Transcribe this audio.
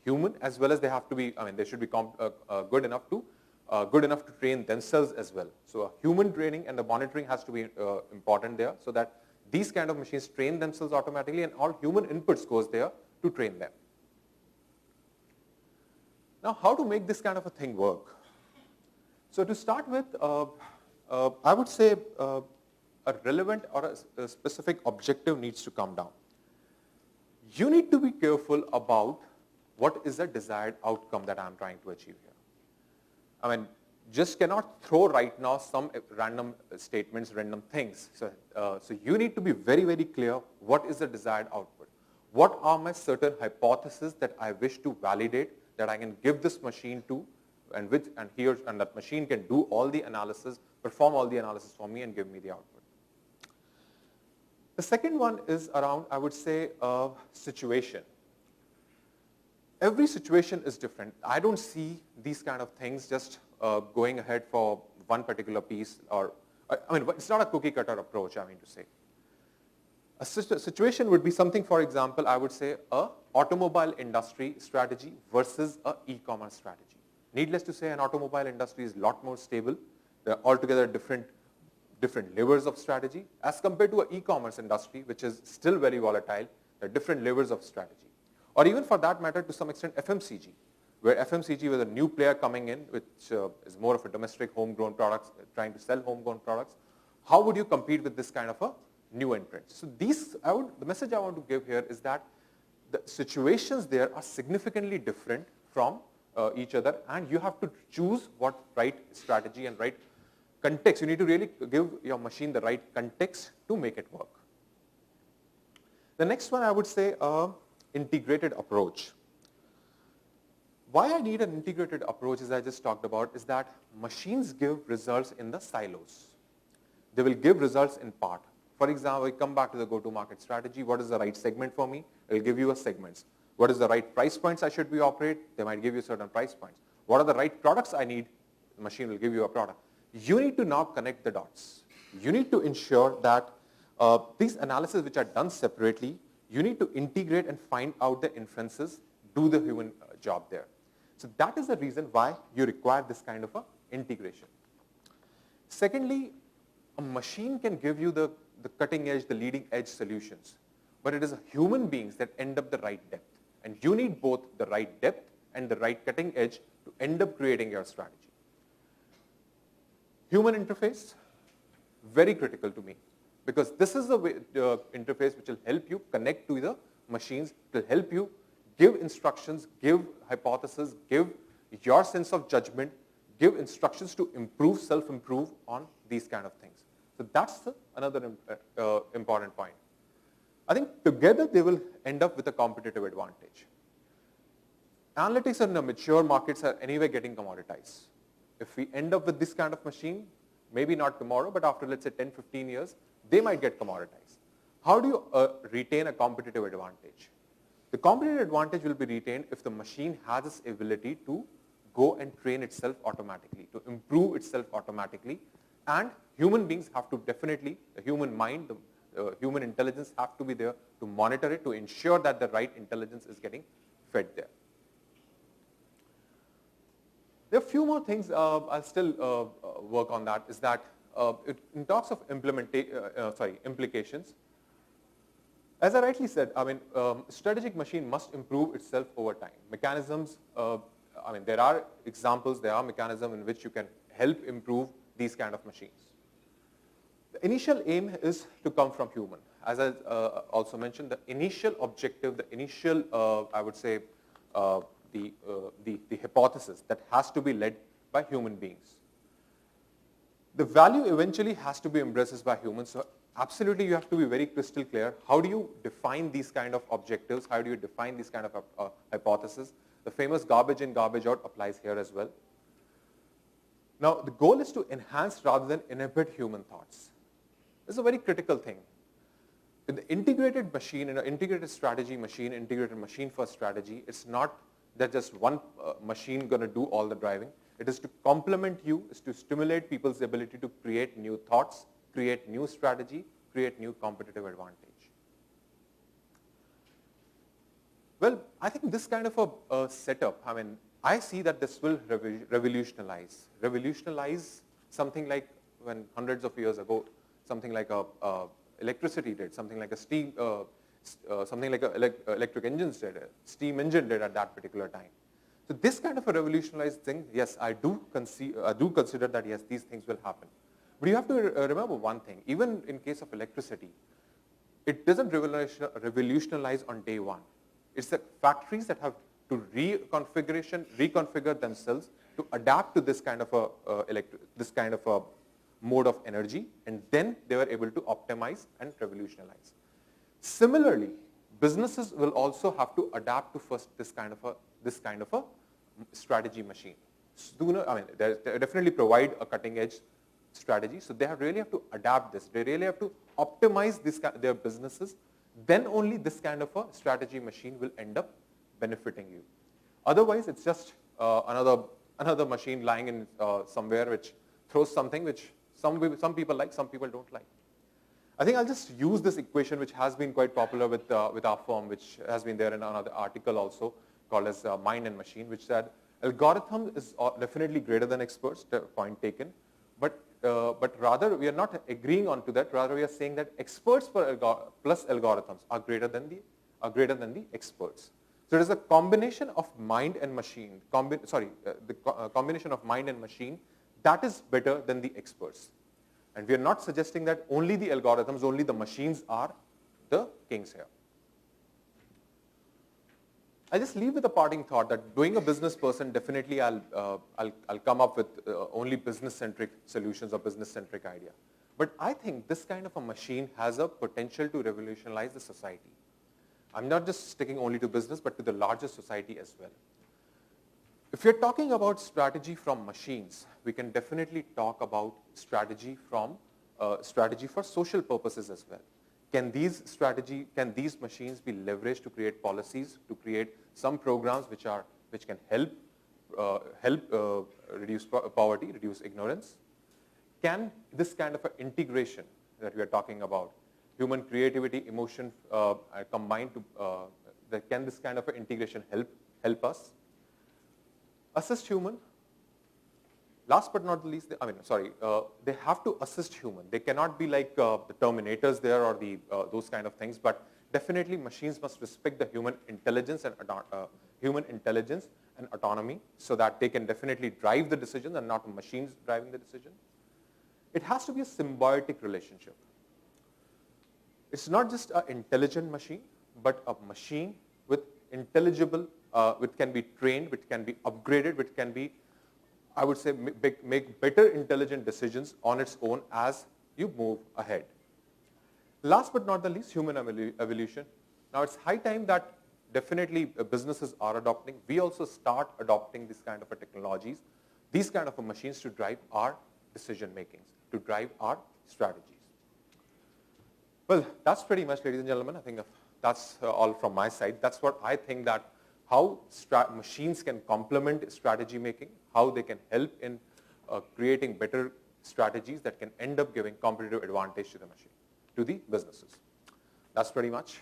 human, as well as they have to be, they should be good enough to train themselves as well. So a human training and the monitoring has to be important there, so that these kind of machines train themselves automatically and all human inputs goes there to train them. Now, how to make this kind of a thing work? So to start with, I would say a relevant or a specific objective needs to come down. You need to be careful about what is the desired outcome that I'm trying to achieve here. Just cannot throw right now some random statements, random things. So you need to be very, very clear what is the desired output. What are my certain hypotheses that I wish to validate, that I can give this machine to, and that machine can do all the analysis, perform all the analysis for me and give me the output. The second one is around, I would say, situation. Every situation is different. I don't see these kind of things just going ahead for one particular piece, or, it's not a cookie cutter approach, I mean to say. A situation would be something, for example, I would say a automobile industry strategy versus a e-commerce strategy. Needless to say, an automobile industry is a lot more stable. They're altogether different levers of strategy as compared to an e-commerce industry, which is still very volatile. There are different levers of strategy. Or even for that matter, to some extent, FMCG, where FMCG was a new player coming in, which is more of a domestic homegrown products, trying to sell homegrown products. How would you compete with this kind of a new entrant? So the message I want to give here is that the situations there are significantly different from each other, and you have to choose what right strategy and right context. You need to really give your machine the right context to make it work. The next one I would say integrated approach. Why I need an integrated approach, as I just talked about, is that machines give results in the silos. They will give results in part. For example, we come back to the go-to-market strategy. What is the right segment for me? It will give you a segments. What is the right price points I should be operate? They might give you certain price points. What are the right products I need? The machine will give you a product. You need to now connect the dots. You need to ensure that these analyses which are done separately, you need to integrate and find out the inferences, do the human job there. So that is the reason why you require this kind of a integration. Secondly, a machine can give you the cutting edge, the leading edge solutions, but it is human beings that end up the right depth. And you need both the right depth and the right cutting edge to end up creating your strategy. Human interface, very critical to me, because this is the interface which will help you connect to the machines, will help you give instructions, give hypotheses, give your sense of judgment, give instructions to improve, self-improve on these kind of things. So that's another important point. I think together they will end up with a competitive advantage. Analytics in the mature markets are anyway getting commoditized. If we end up with this kind of machine, maybe not tomorrow, but after let's say 10, 15 years, they might get commoditized. How do you retain a competitive advantage? The competitive advantage will be retained if the machine has its ability to go and train itself automatically, to improve itself automatically, and human beings have to definitely, the human mind, the human intelligence have to be there to monitor it, to ensure that the right intelligence is getting fed there. There are a few more things I'll still work on that, is that in talks of implications, as I rightly said, strategic machine must improve itself over time. Mechanisms, there are examples, there are mechanisms in which you can help improve these kind of machines. The initial aim is to come from human. As I also mentioned, the initial objective, the initial, I would say, the hypothesis that has to be led by human beings. The value eventually has to be embraced by humans. So absolutely you have to be very crystal clear. How do you define these kind of objectives? How do you define these kind of hypotheses? The famous garbage in, garbage out applies here as well. Now, the goal is to enhance rather than inhibit human thoughts. This is a very critical thing. In the integrated machine, in an integrated strategy machine, integrated machine-first strategy, it's not that just one machine going to do all the driving. It is to complement you, is to stimulate people's ability to create new thoughts, create new strategy, create new competitive advantage. Well, I think this kind of a setup, I mean, I see that this will revolutionize something like when hundreds of years ago, something like electricity did, something like a steam, something like electric engines did, a steam engine did at that particular time. So this kind of a revolutionized thing, yes, I do consider that yes, these things will happen. But you have to remember one thing, even in case of electricity, it doesn't revolutionize on day one. It's the factories that have to reconfigure themselves to adapt to this kind of a mode of energy, and then they were able to optimize and revolutionize. Similarly, businesses will also have to adapt to first this kind of a strategy machine. Sooner, I mean, they definitely provide a cutting edge strategy, so they really have to adapt this. They really have to optimize their businesses. Then only this kind of a strategy machine will end up benefiting you. Otherwise, it's just another machine lying in somewhere which throws something which some people like, some people don't like. I think I'll just use this equation which has been quite popular with our firm, which has been there in another article also called as mind and machine, which said algorithm is definitely greater than experts, the point taken, but rather we are not agreeing on to that. Rather, we are saying that experts plus algorithms are greater than the experts. So it is a combination of mind and machine. Combination of mind and machine that is better than the experts. And we are not suggesting that only the algorithms, only the machines are the kings here. I just leave with a parting thought that being a business person, definitely I'll come up with only business-centric solutions or business-centric idea. But I think this kind of a machine has a potential to revolutionize the society. I'm not just sticking only to business, but to the larger society as well. If you're talking about strategy from machines, we can definitely talk about strategy for social purposes as well. Can these machines be leveraged to create policies, to create some programs which can help reduce poverty, reduce ignorance? Can this kind of an integration that we are talking about, human creativity, emotion combined to, can this kind of an integration help us? Assist human. Last but not the least, they have to assist human. They cannot be like the Terminators there or those kind of things, but definitely machines must respect the human intelligence and autonomy so that they can definitely drive the decision and not machines driving the decision. It has to be a symbiotic relationship. It's not just an intelligent machine, but a machine with intelligible, which can be trained, which can be upgraded, which can be, I would say, make better intelligent decisions on its own as you move ahead. Last but not the least, human evolution. Now it's high time that definitely businesses are adopting. We also start adopting this kind of a technologies, these kind of a machines to drive our decision makings, to drive our strategies. Well, that's pretty much, ladies and gentlemen. I think that's all from my side. That's what I think, that how machines can complement strategy making, how they can help in creating better strategies that can end up giving competitive advantage to the machine, to the businesses. That's pretty much.